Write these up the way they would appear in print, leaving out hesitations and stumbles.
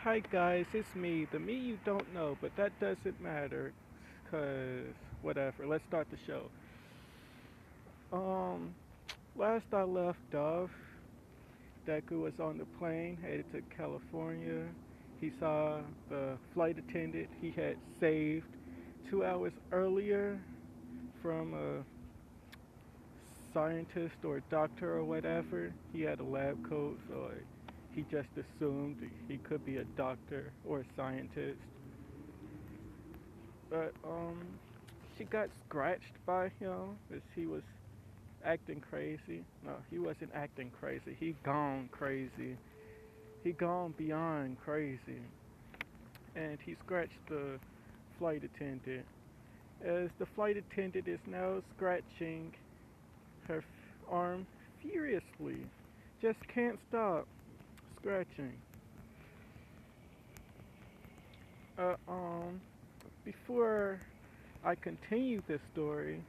Hi guys, it's me, the me you don't know, but that doesn't matter, cause whatever. Let's start the show. Um, Last I left off, Deku was on the plane headed to California. He saw the flight attendant he had saved 2 hours earlier from a scientist or doctor or whatever. He had a lab coat, so he just assumed he could be a doctor or a scientist. But she got scratched by him as he was acting crazy. No, he wasn't acting crazy. He gone crazy. He gone beyond crazy. And he scratched the flight attendant. As the flight attendant is now scratching her arm furiously. Just can't stop scratching. Uh, um, Before I continue this story,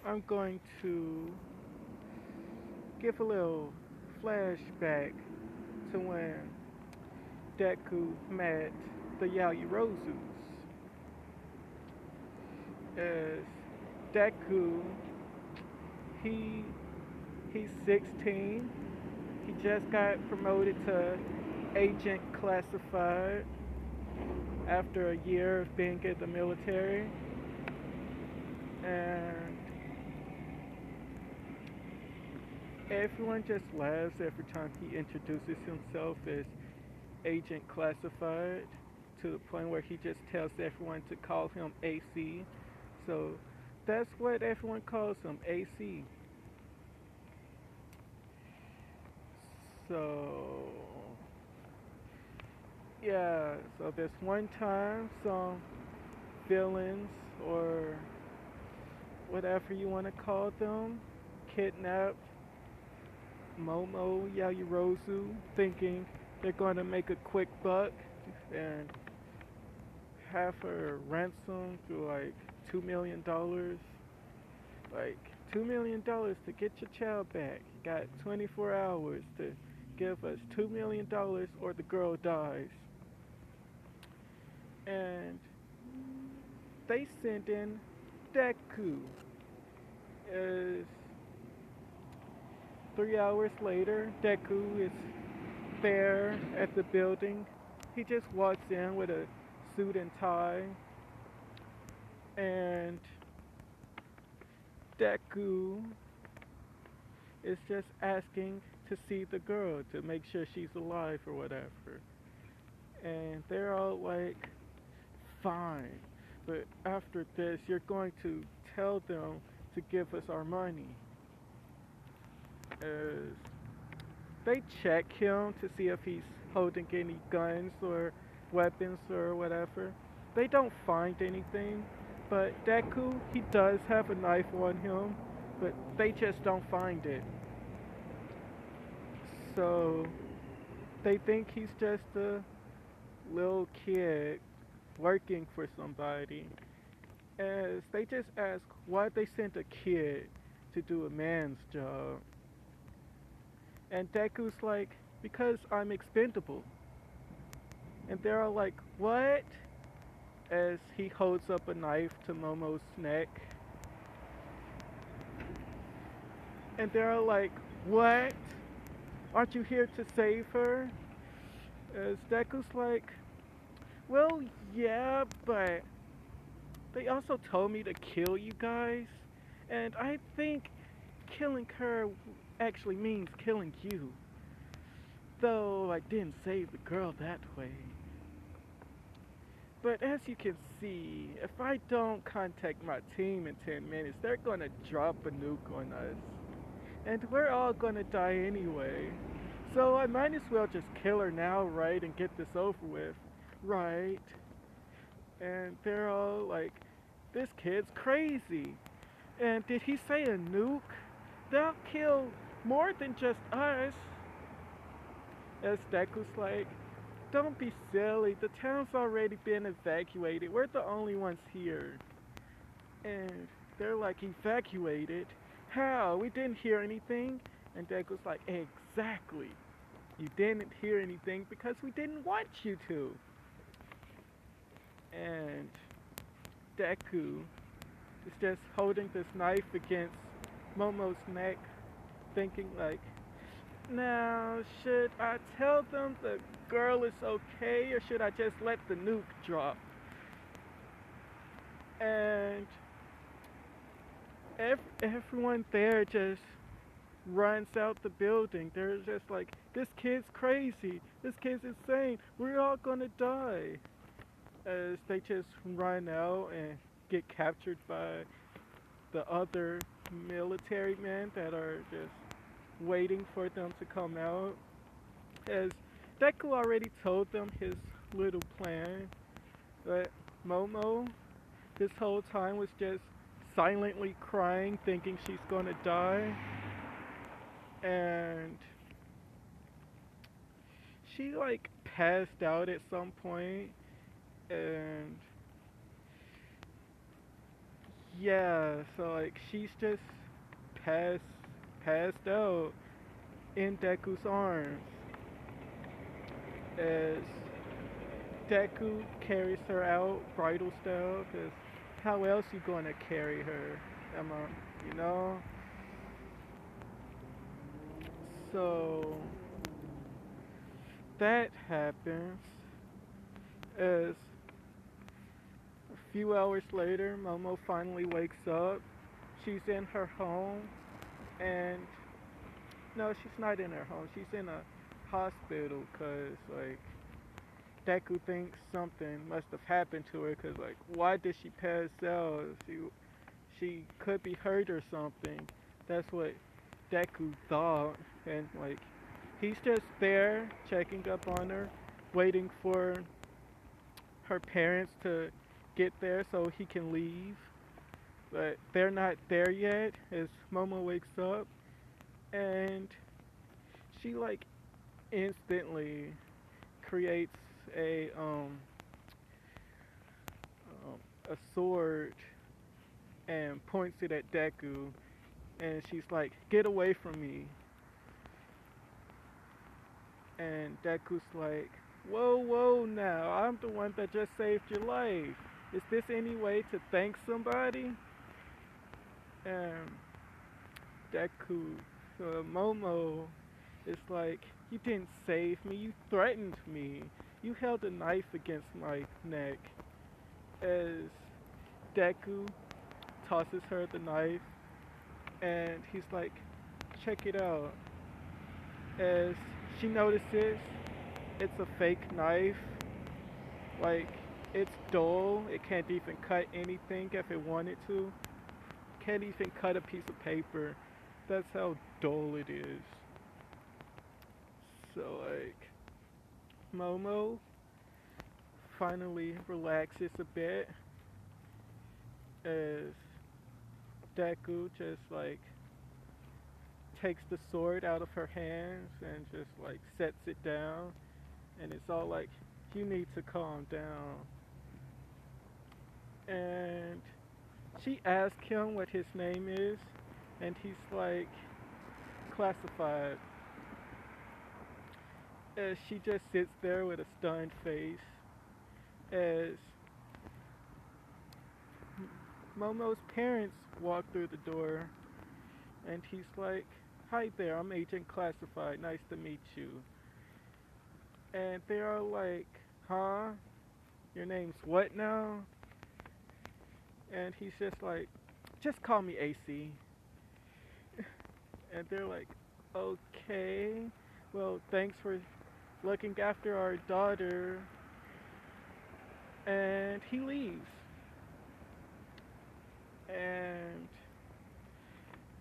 I'm going to give a little flashback to when Deku met the Yaoyorozus. As Deku, he he's 16. He just got promoted to agent classified after a year of being in the military, and everyone just laughs every time he introduces himself as agent classified to the point where he just tells everyone to call him AC. So that's what everyone calls him, AC. So yeah, so this one time some villains or whatever you want to call them kidnapped Momo Yaoyorozu thinking they're going to make a quick buck and have her ransomed to like $2 million. Like $2 million to get your child back. You got 24 hours to give us $2 million or the girl dies. And they send in Deku. Is 3 hours later, Deku is there at the building. He just walks in with a suit and tie, and Deku is just asking to see the girl to make sure she's alive or whatever. And they're all like, fine, but after this, you're going to tell them to give us our money. As they check him to see if he's holding any guns or weapons or whatever. They don't find anything, but Deku, he does have a knife on him, but they just don't find it. So they think he's just a little kid working for somebody. As they just ask why they sent a kid to do a man's job. And Deku's like, because I'm expendable. And they're all like, what? As he holds up a knife to Momo's neck. And they're all like, what? Aren't you here to save her? As Deku's like, well, yeah, but they also told me to kill you guys. And I think killing her actually means killing you. Though I didn't save the girl that way. But as you can see, if I don't contact my team in 10 minutes, they're gonna drop a nuke on us. And we're all gonna die anyway. So I might as well just kill her now, right, and get this over with. Right. And they're all like, this kid's crazy. And did he say a nuke? They'll kill more than just us. As Deku's like, don't be silly. The town's already been evacuated. We're the only ones here. And they're like, evacuated? How? We didn't hear anything. And Deku's like, exactly. You didn't hear anything because we didn't want you to. And Deku is just holding this knife against Momo's neck, thinking like, now, should I tell them the girl is okay, or should I just let the nuke drop? And everyone there just runs out the building. They're just like, this kid's crazy. This kid's insane. We're all gonna die. As they just run out and get captured by the other military men that are just waiting for them to come out. As Deku already told them his little plan, but Momo this whole time was just silently crying, thinking she's gonna die. And she like passed out at some point, and yeah, so like she's just passed passed out in Deku's arms as Deku carries her out bridal style, cause how else you gonna carry her, Emma, you know? So that happens as a few hours later, Momo finally wakes up. She's in her home, and no, she's not in her home. She's in a hospital, cause like Deku thinks something must have happened to her, cause like why did she pass out? She could be hurt or something. That's what Deku thought, and like he's just there checking up on her, waiting for her parents to get there so he can leave. But they're not there yet as Momo wakes up, and she like instantly creates a sword and points it at Deku, and she's like, "Get away from me!" And Deku's like, "Whoa, whoa! Now I'm the one that just saved your life. Is this any way to thank somebody?" And Deku, Momo, is like, "You didn't save me. You threatened me. You held a knife against my neck." As Deku tosses her the knife, and he's like, "Check it out." As she notices it's a fake knife, like it's dull, it can't even cut anything if it wanted to. Can't even cut a piece of paper. That's how dull it is. So like Momo finally relaxes a bit as Deku just like takes the sword out of her hands and just like sets it down, and it's all like, "You need to calm down." And she asks him what his name is, and he's like, "Classified." As she just sits there with a stunned face as Momo's parents walk through the door, and he's like, "Hi there, I'm Agent Classified, nice to meet you." And they are like, "Huh? Your name's what now?" And he's just like, "Just call me AC." And they're like, "Okay, well, thanks for looking after our daughter." And he leaves. And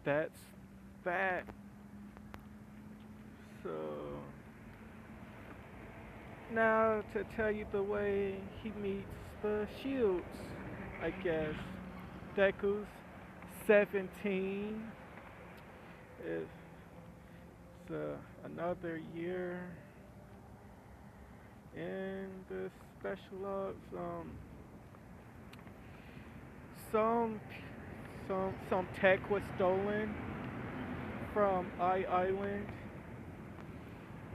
that's that. So now to tell you the way he meets the shields, I guess. Deku's 17. It's another year in the special ops. Some some tech was stolen from I Island,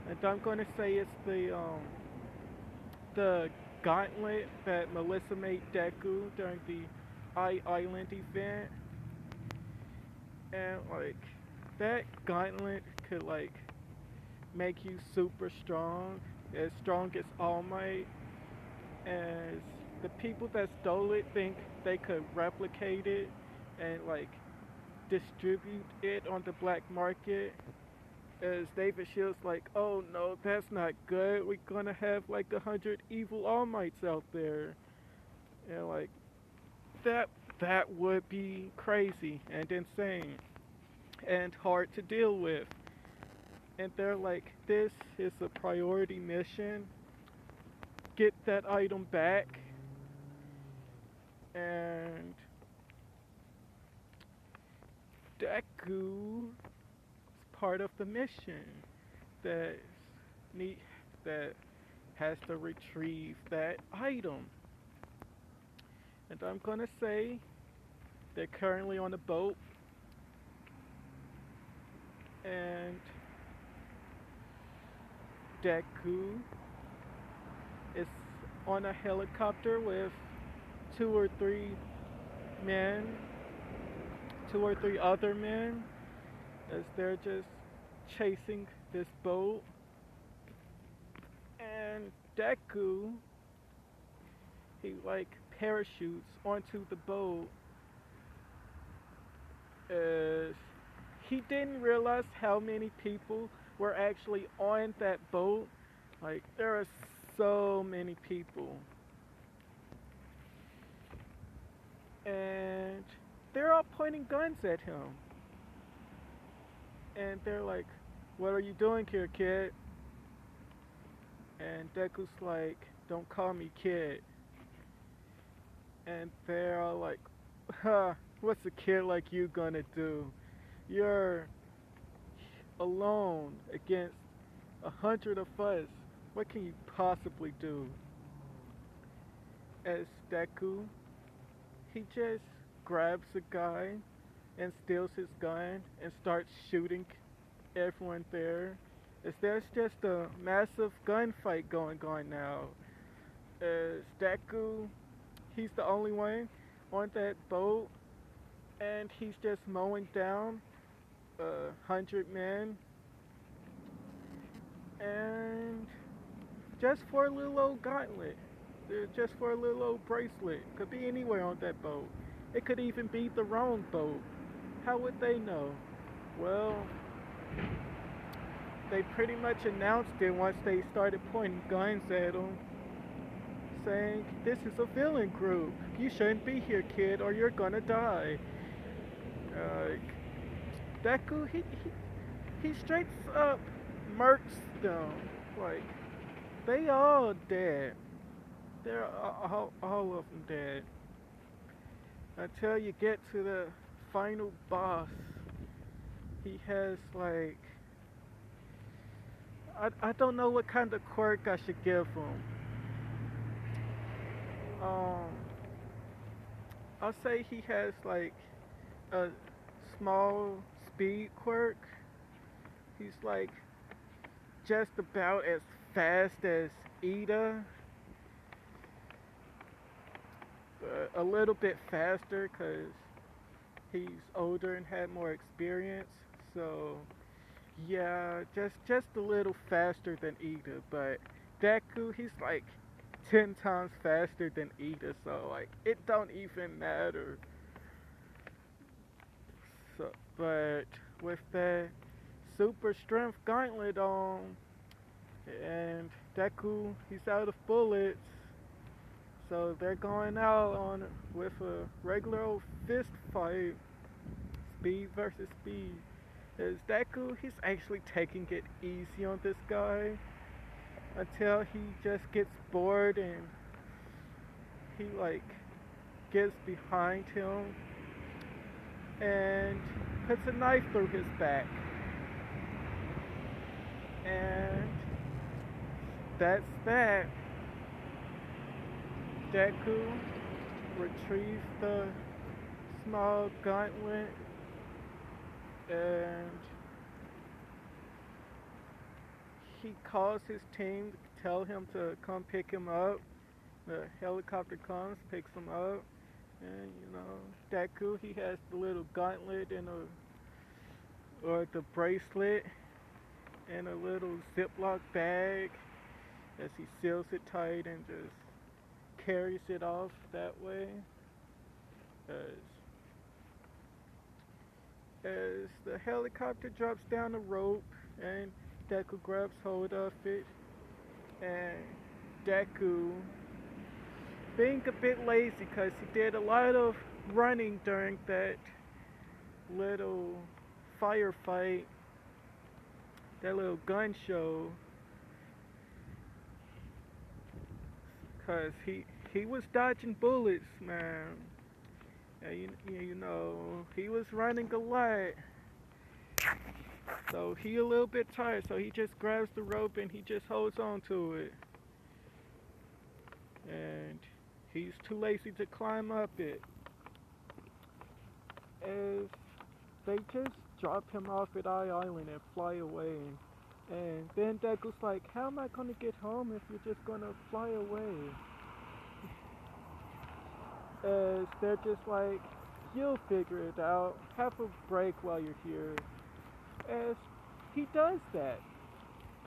And I'm gonna say it's the gauntlet that Melissa made Deku during the Island event, and like that gauntlet could like make you super strong as All Might, as the people that stole it think they could replicate it and like distribute it on the black market. As David Shields like, oh no, that's not good. We're gonna have like 100 evil All Mights out there, and like that that would be crazy and insane and hard to deal with. And they're like, this is a priority mission. Get that item back, and Deku is part of the mission that need that has to retrieve that item. And I'm gonna say they're currently on a boat, and Deku is on a helicopter with two or three men, two or three other men, as they're just chasing this boat. And Deku, he like parachutes onto the boat, as he didn't realize how many people were actually on that boat. Like, there are so many people. And they're all pointing guns at him. And they're like, what are you doing here, kid? And Deku's like, don't call me kid. And they're all like, huh, what's a kid like you gonna do? You're alone against 100 of us. What can you possibly do? As Deku, he just grabs a guy and steals his gun and starts shooting everyone there. As there's just a massive gunfight going on now. As Deku, he's the only one on that boat, and he's just mowing down 100 men, and just for a little old gauntlet, just for a little old bracelet. Could be anywhere on that boat. It could even be the wrong boat. How would they know? Well, they pretty much announced it once they started pointing guns at him, saying, this is a villain group. You shouldn't be here, kid, or you're gonna die. Uh, Deku, he straight up murks them. Like, they all dead. They're all of them dead. Until you get to the final boss. He has like, I don't know what kind of quirk I should give him. Um, I'll say he has like a small speed quirk. He's like just about as fast as Ida, but a little bit faster because he's older and had more experience. So yeah, just a little faster than Ida. But Deku, he's like 10 times faster than Ida, so like it don't even matter. So, but with that super strength gauntlet on, and Deku, he's out of bullets, so they're going out on with a regular old fist fight, speed versus speed. As Deku, he's actually taking it easy on this guy until he just gets bored and he like gets behind him and puts a knife through his back. And that's that. Deku retrieves the small gauntlet, and he calls his team to tell him to come pick him up. The helicopter comes, picks him up, and Deku, he has the little gauntlet and or the bracelet and a little Ziploc bag as he seals it tight and just carries it off that way. As as the helicopter drops down the rope and Deku grabs hold of it, and Deku, being a bit lazy because he did a lot of running during that little firefight, that little gun show, because he was dodging bullets, man. And he was running a lot. So he a little bit tired, so he just grabs the rope and he just holds on to it. And he's too lazy to climb up it. As they just drop him off at Island and fly away. And then Deku's like, how am I gonna get home if you're just gonna fly away? As they're just like, you'll figure it out. Have a break while you're here. As he does that.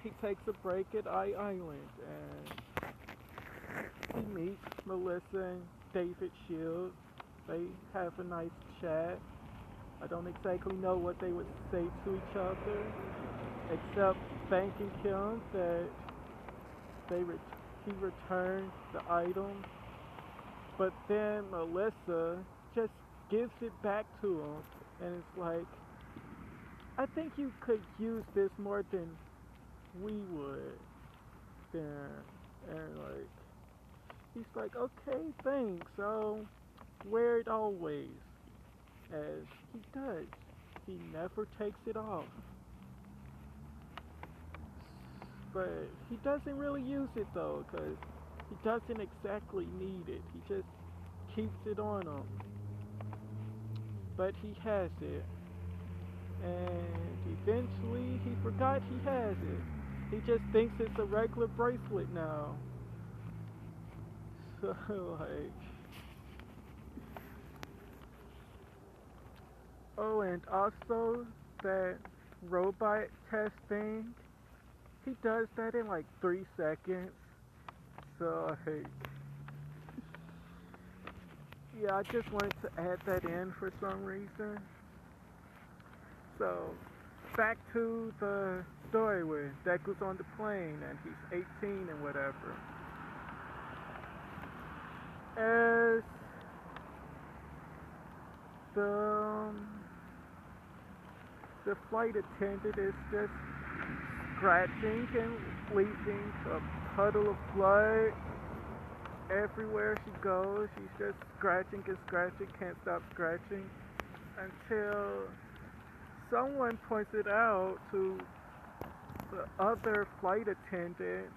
He takes a break at Island and he meets Melissa and David Shield. They have a nice chat. I don't exactly know what they would say to each other, except thanking him that he returned the item. But then Melissa just gives it back to him, and it's like, I think you could use this more than we would. And like, he's like, okay, thanks, I'll wear it always. As he does. He never takes it off. But he doesn't really use it though, because he doesn't exactly need it. He just keeps it on him. But he has it. And eventually he forgot he has it. He just thinks it's a regular bracelet now. So like... Oh, and also that robot test thing, he does that in like 3 seconds. So, yeah, I just wanted to add that in for some reason. So, back to the story where Deku's on the plane and he's 18 and whatever. As the flight attendant is just scratching and leaving a puddle of blood everywhere she goes. She's just scratching and scratching, can't stop scratching, until someone points it out to the other flight attendant,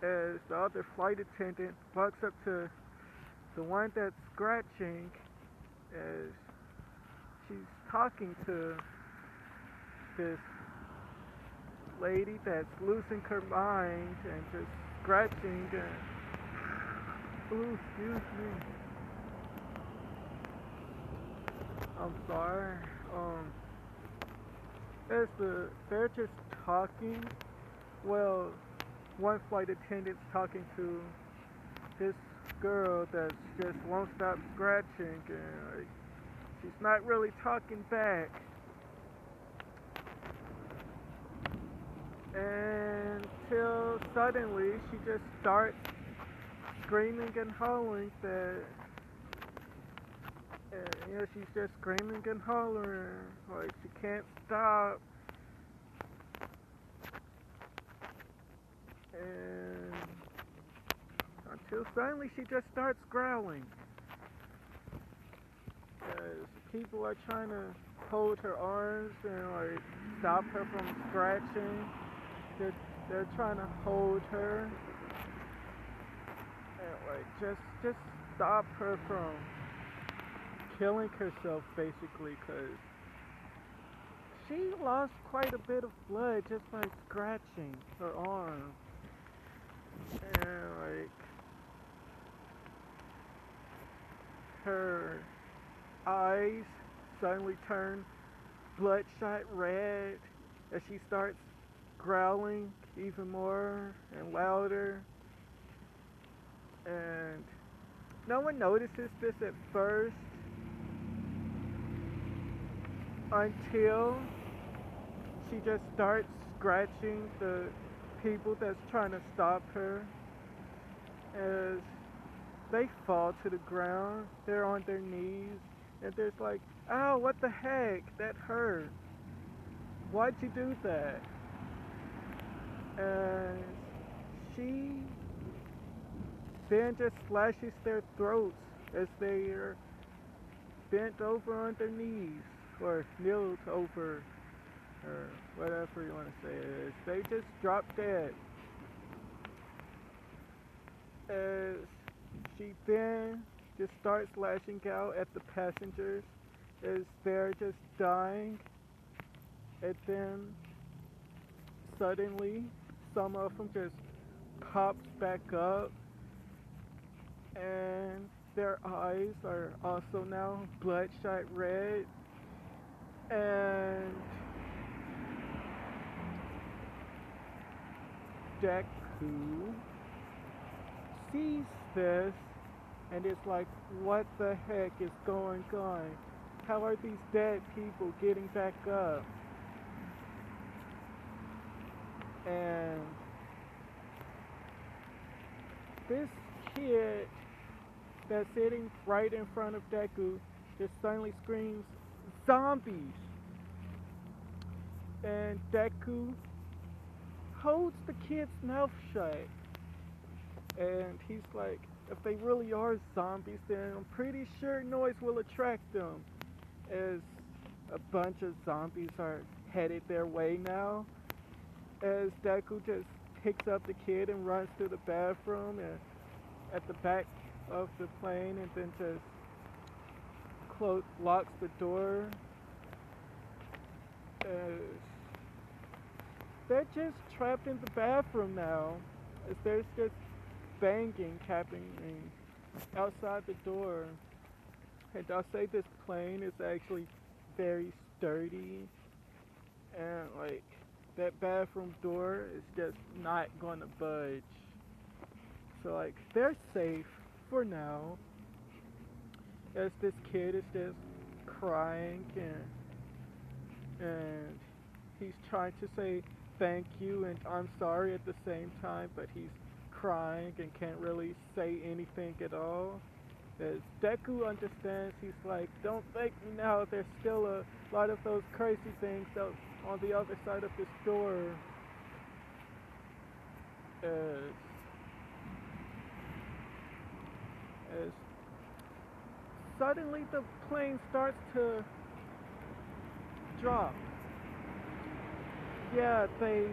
as the other flight attendant walks up to the one that's scratching, as she's talking to this lady that's losing her mind and just scratching and... Ooh, excuse me. I'm sorry. They're just talking. Well, one flight attendant's talking to this girl that just won't stop scratching, and she's not really talking back. Until suddenly she just starts screaming and hollering that, she's just screaming and hollering, like she can't stop. And until suddenly she just starts growling. As people are trying to hold her arms and like stop her from scratching. They're trying to hold her and like just stop her from killing herself, basically, because she lost quite a bit of blood just by scratching her arm. And like her eyes suddenly turn bloodshot red as she starts growling even more and louder. And no one notices this at first until she just starts scratching the people that's trying to stop her as they fall to the ground. They're on their knees and there's like, ow, what the heck? That hurt. Why'd you do that? And she then just slashes their throats as they're bent over on their knees or kneeled over or whatever you want to say it is. They just drop dead as she then just starts lashing out at the passengers as they're just dying, and then suddenly some of them just pops back up and their eyes are also now bloodshot red, and Deku sees this and it's like, what the heck is going on? How are these dead people getting back up? And this kid that's sitting right in front of Deku just suddenly screams, zombies! And Deku holds the kid's mouth shut. And he's like, if they really are zombies, then I'm pretty sure noise will attract them. As a bunch of zombies are headed their way now. As Deku just picks up the kid and runs to the bathroom and at the back of the plane and then just locks the door. As they're just trapped in the bathroom now. As there's just banging happening outside the door. And I'll say this plane is actually very sturdy, and like that bathroom door is just not gonna budge. So like they're safe for now. As this kid is just crying and he's trying to say thank you and I'm sorry at the same time, but he's crying and can't really say anything at all. As Deku understands, he's like, don't thank me now, there's still a lot of those crazy things out on the other side of this door. As suddenly the plane starts to drop. Yeah, the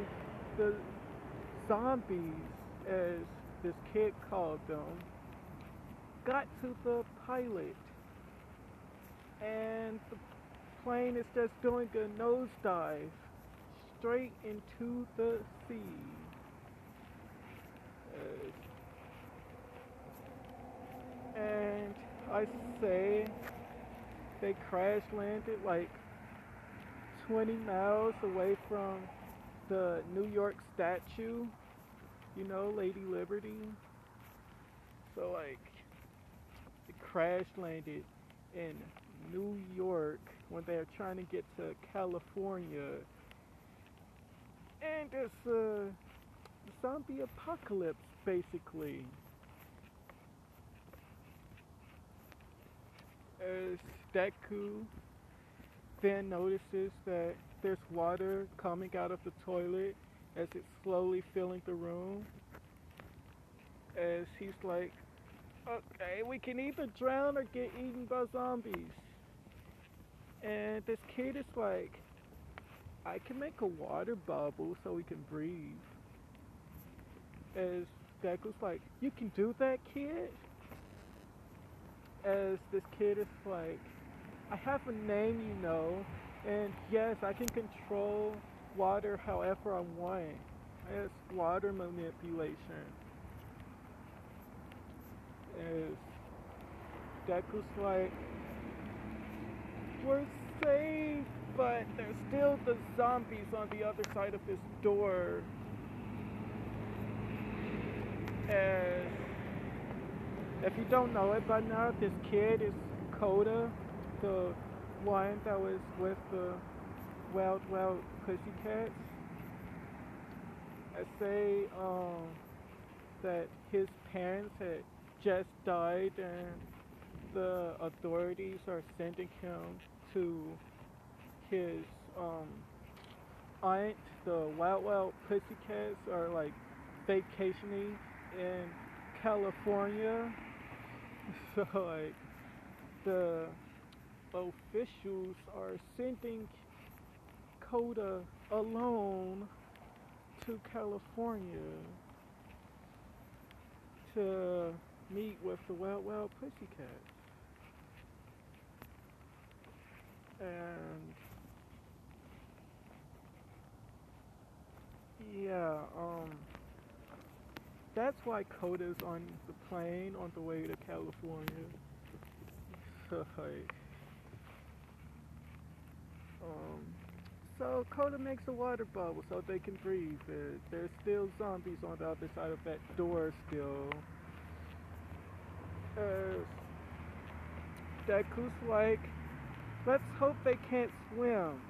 zombies, as this kid called them, got to the pilot, and the plane is just doing a nosedive straight into the sea. And I say they crash landed like 20 miles away from the New York statue, you know, Lady Liberty. So like it crash landed in New York when they're trying to get to California. And it's a zombie apocalypse basically. As Deku then notices that there's water coming out of the toilet as it's slowly filling the room. As he's like, okay, we can either drown or get eaten by zombies. And this kid is like, I can make a water bubble so we can breathe. As Deku's like, you can do that, kid? As this kid is like, I have a name, you know. And yes, I can control water however I want. It's water manipulation. Is Deku's like, we're safe, but there's still the zombies on the other side of this door. And if you don't know it by now, this kid is Coda, the one that was with the Wild Wild Pussycats. I say that his parents had just died and the authorities are sending him to his um, aunt. The Wild Wild Pussycats are like vacationing in California. So like the officials are sending Coda alone to California to meet with the Wild Wild Pussycats. And yeah, that's why Coda's on the plane on the way to California. So like, um, so Coda makes a water bubble so they can breathe. There's still zombies on the other side of that door still. Uh, Deku's like, let's hope they can't swim.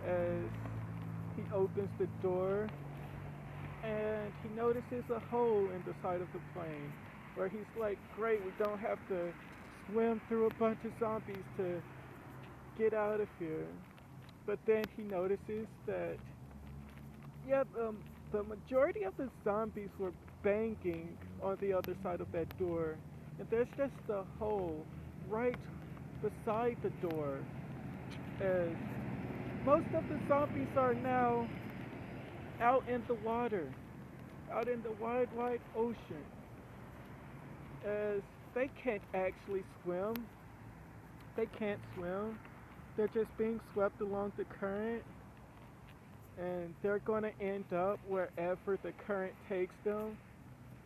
As he opens the door and he notices a hole in the side of the plane where he's like, great, we don't have to swim through a bunch of zombies to get out of here. But then he notices that, yeah, the majority of the zombies were banging on the other side of that door. And there's just a hole right beside the door. As most of the zombies are now out in the water, out in the wide, wide ocean. As they can't actually swim. They can't swim. They're just being swept along the current. And they're going to end up wherever the current takes them.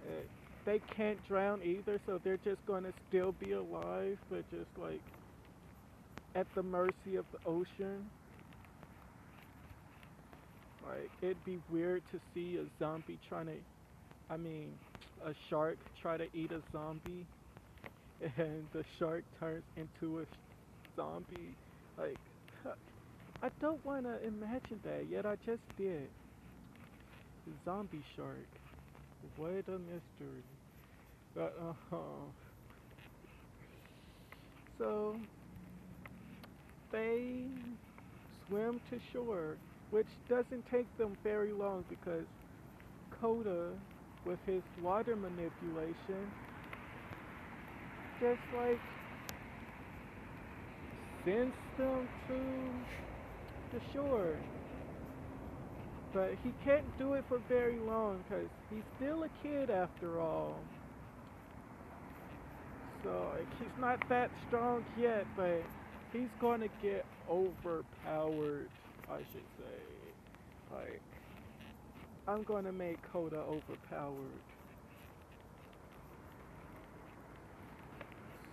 Uh, they can't drown either, so they're just going to still be alive, but just like at the mercy of the ocean. Like, it'd be weird to see a zombie trying to, I mean, a shark try to eat a zombie, and the shark turns into a zombie. Like, I don't want to imagine that, yet I just did. Zombie shark. What a mystery. But, so, they swim to shore, which doesn't take them very long because Coda, with his water manipulation, just like sends them to the shore. But he can't do it for very long because he's still a kid after all. So like, he's not that strong yet, but he's gonna get overpowered, I should say. Like, I'm gonna make Coda overpowered.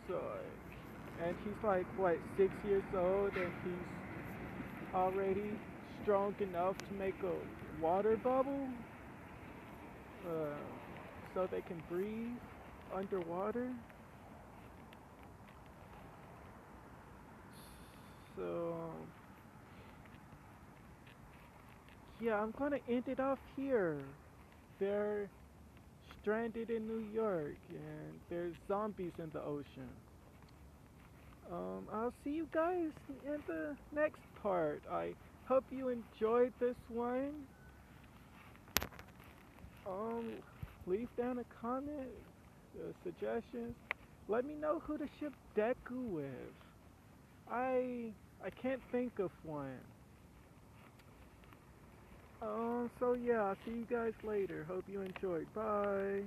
So, and he's like, what, 6 years old, and he's already strong enough to make a water bubble? Uh, so they can breathe underwater? So, yeah, I'm gonna end it off here. They're stranded in New York, and there's zombies in the ocean. I'll see you guys in the next part. I hope you enjoyed this one. Um, leave down a comment, suggestions. Let me know who to ship Deku with. I can't think of one. So yeah, I'll see you guys later. Hope you enjoyed. Bye.